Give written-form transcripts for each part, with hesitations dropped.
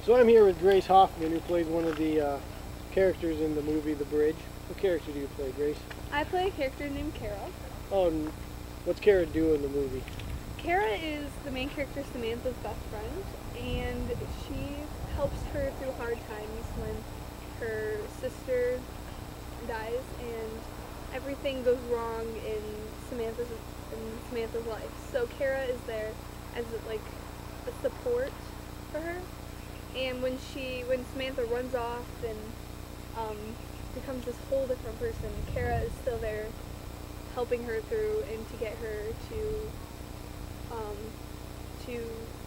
So I'm here with Grace Hoffman, who plays one of the characters in the movie The Bridge. What character do you play, Grace? I play a character named Kara. Oh, and what's Kara do in the movie? Kara is the main character, Samantha's best friend, and she helps her through hard times when her sister dies and everything goes wrong in Samantha's life. So Kara is there as like a support for her. And when Samantha runs off and becomes this whole different person, Kara is still there helping her through and to get her to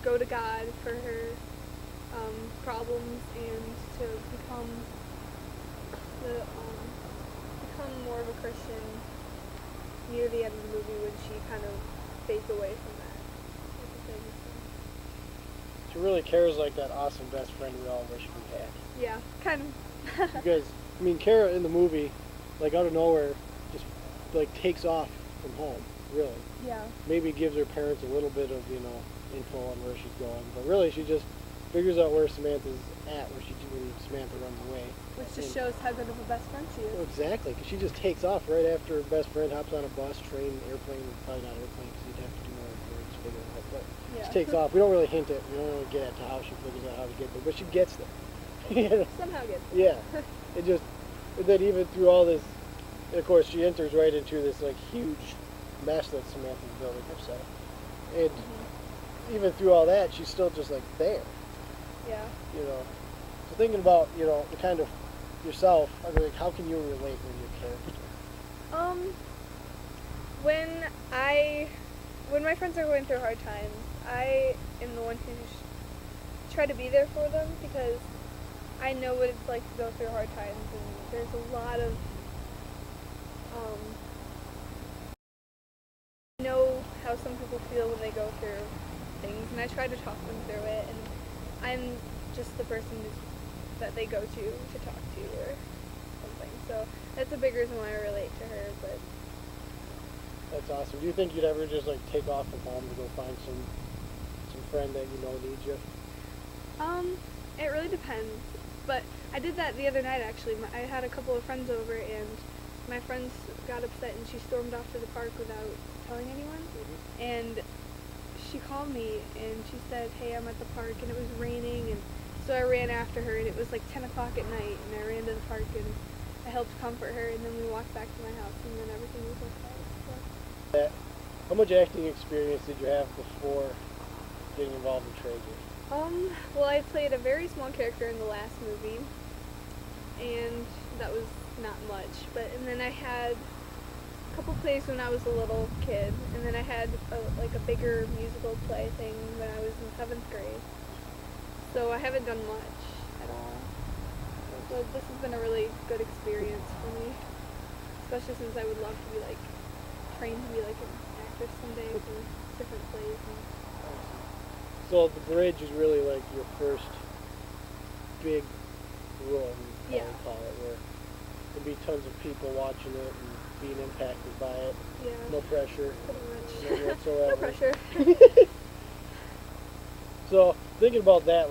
go to God for her problems and to become more of a Christian near the end of the movie when she kind of fades away from that type of thing. She really cares like that awesome best friend we all wish we had. Yeah, kind of. Because, I mean, Kara in the movie, like out of nowhere, just like takes off from home, really. Yeah. Maybe gives her parents a little bit of, info on where she's going. But really, she just figures out where Samantha's at, when Samantha runs away. Which just shows how good of a best friend she is. Well, exactly, because she just takes off right after her best friend hops on a bus, train, airplane, probably not airplane, because you'd have to do more words to figure it out. But Yeah. she takes off. We don't really hint it. We don't really get at to how she figures out how to get there, but she gets there. Somehow gets there. Yeah. And then even through all this, and of course, she enters right into this like huge mess that Samantha's building herself. And even through all that, she's still just like there. Yeah. So thinking about, the kind of yourself, I mean, like, how can you relate with your character? When my friends are going through hard times, I am the one who try to be there for them because I know what it's like to go through hard times, and there's a lot of I know how some people feel when they go through things, and I try to talk them through it, and I'm just the person that they go to talk to or something. So that's a big reason why I relate to her. But That's awesome. Do you think you'd ever just like take off from home to go find some friend that you know needs you? It really depends. But I did that the other night actually. I had a couple of friends over, and my friends got upset, and she stormed off to the park without telling anyone. And she called me and she said, "Hey, I'm at the park," and it was raining, and so I ran after her, and it was like 10 o'clock at night, and I ran to the park and I helped comfort her, and then we walked back to my house, and then everything was okay. So. How much acting experience did you have before getting involved in Tre-J? Well, I played a very small character in the last movie, and that was not much, and then I had a couple plays when I was a little kid, and then I had a bigger musical play thing when I was in 7th grade. So I haven't done much at all. So this has been a really good experience for me, especially since I would love to be trained to be an actress someday for different plays. So The Bridge is really like your first big role, you Yeah. call it, where there'll be tons of people watching it and being impacted by it. Yeah. No pressure. Pretty much. None whatsoever. No pressure. So thinking about that,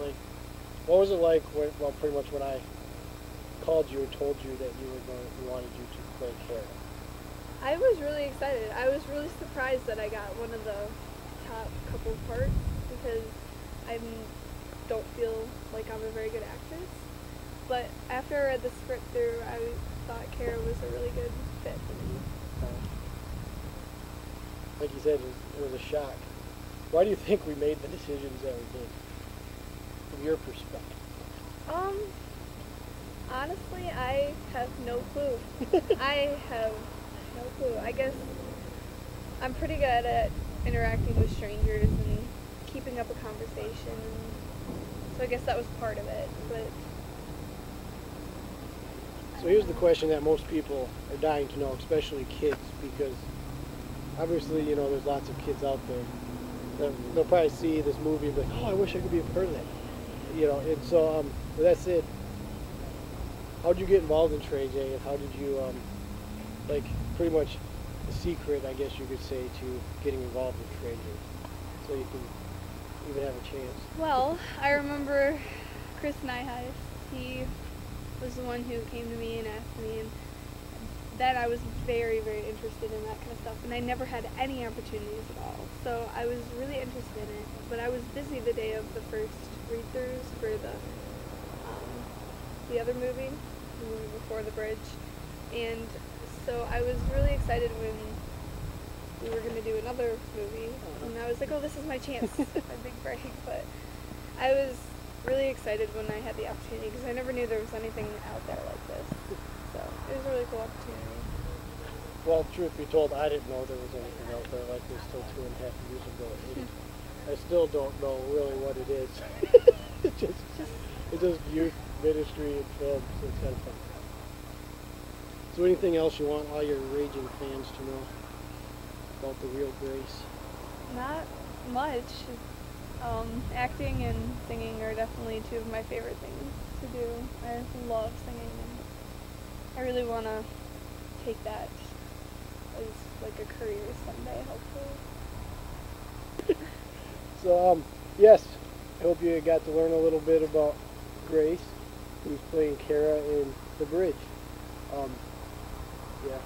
what was it like pretty much when I called you and told you that we wanted you to play Kara? I was really excited. I was really surprised that I got one of the top couple parts because I don't feel like I'm a very good actress. But after I read the script through, I thought Kara was a really good fit for me. So. Like you said, it was a shock. Why do you think we made the decisions that we did, from your perspective? Honestly, I have no clue. I have no clue. I guess I'm pretty good at interacting with strangers and keeping up a conversation. So I guess that was part of it. But So here's the question that most people are dying to know, especially kids, because obviously, there's lots of kids out there that they'll probably see this movie and be like, oh, I wish I could be a part of that. And so with that said, how did you get involved in Tre-J, and how did you, pretty much the secret, I guess you could say, to getting involved in Tre-J, so you can even have a chance? Well, I remember Chris Nyheis, he was the one who came to me and asked me, and then I was very, very interested in that kind of stuff, and I never had any opportunities at all. So I was really interested in it, but I was busy the day of the first read-throughs for the other movie, the movie Before the Bridge, and so I was really excited when we were going to do another movie, and I was like, oh, this is my chance, my big break, but I was really excited when I had the opportunity, because I never knew there was anything out there like this. So it was a really cool opportunity. Well, truth be told, I didn't know there was anything out there like this till 2.5 years ago. I still don't know really what it is. It's just youth ministry and film, so it's kind of fun. So anything else you want all your raging fans to know about the real Grace? Not much. Acting and singing are definitely two of my favorite things to do. I love singing, and I really want to take that as like a career someday, hopefully. So, yes, I hope you got to learn a little bit about Grace, who's playing Kara in The Bridge. Yeah.